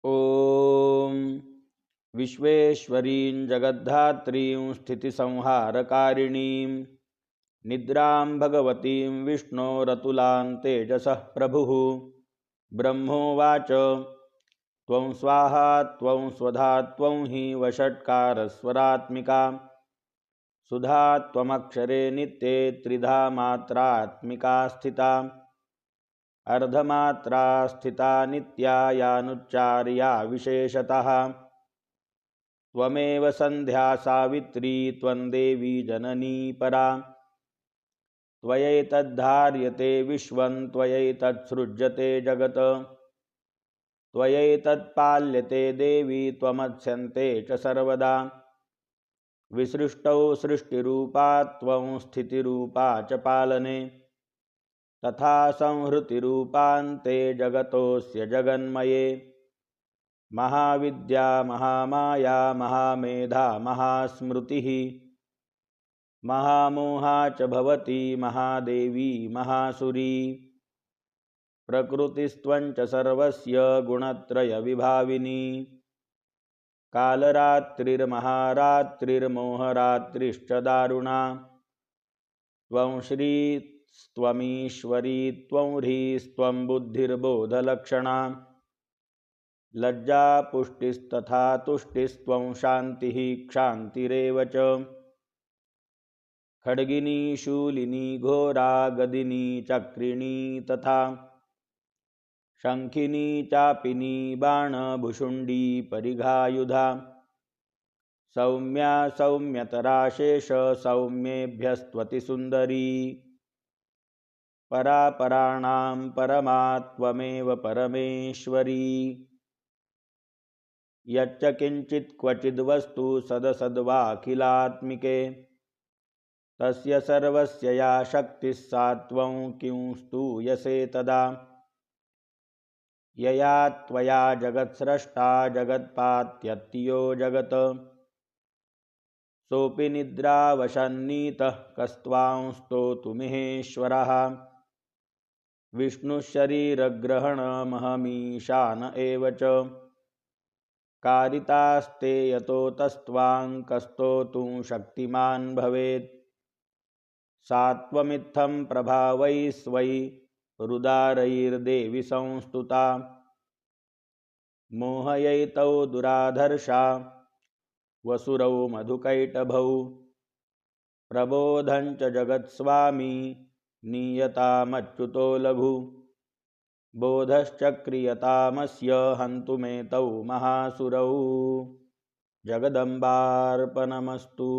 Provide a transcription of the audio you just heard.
ॐ विश्वेश्वरीं जगद्धात्रीं स्थितिसंहारकारिणीं निद्रां भगवतीं विष्णोरतुलां तेजसः प्रभुः ब्रह्मोवाच त्वं स्वाहा त्वं स्वधा त्वं हि वषट्कारस्वरात्मिका सुधा त्वमक्षरे नित्ये त्रिधा मात्रात्मिका स्थिता अर्धमात्रा स्थिता नित्या यानुच्चार्या विशेषतः त्वमेव सन्ध्या सावित्री त्वं देवी जननी परा त्वयैतद्धार्यते विश्वं त्वयैतत्सृज्यते जगत् त्वयैतत्पाल्यते देवी त्वमत्स्यन्ते च सर्वदा विसृष्टौ सृष्टिरूपा त्वं स्थितिरूपा च पालने तथा संहृतिरूपान्ते जगतोऽस्य जगन्मये महाविद्या महामाया महामेधा महास्मृतिः महामोहा च भवती महादेवी महासुरी प्रकृतिस्त्वं च सर्वस्य गुणत्रयविभाविनी कालरात्रिर्महारात्रिर्मोहरात्रिश्च दारुणा त्वं श्रीस्त्वमीश्वरी त्वं ह्रीस्त्वं बुद्धिर्बोधलक्षणा लज्जा पुष्टिस्तथा तुष्टिस्त्वं शान्तिः क्षान्तिरेव च खड्गिनी शूलिनी घोरा गदिनी चक्रिणी तथा शङ्खिनी चापिनी बाणभुषुण्डी परिघायुधा सौम्या सौम्यतरा शेष सौम्येभ्यस्त्वतिसुन्दरी परापराणां परमा त्वमेव परमेश्वरी यच्च किञ्चित् क्वचिद्वस्तु सदसद्वाखिलात्मिके तस्य सर्वस्य या शक्तिः सा त्वं किं स्तूयसे तदा यया त्वया जगत्स्रष्टा जगत्पात्यत्यो जगत् सोऽपि निद्रावशन्नीतः कस्त्वां स्तोतुमिहेश्वरः विष्णुशरीरग्रहणमहमीशान एव च कारितास्ते यतो तस्त्वां कस्तोतुं शक्तिमान् भवेत् सा त्वमित्थं प्रभावैस्वै रुदारैर्देवि संस्तुता मोहयैतौ दुराधर्षा वसुरौ मधुकैटभौ प्रबोधं च जगत्स्वामी नीयतामच्युतो लघु बोधश्चक्रियतामस्य हन्तुमेतौ महासुरौ जगदम्बार्पणमस्तु।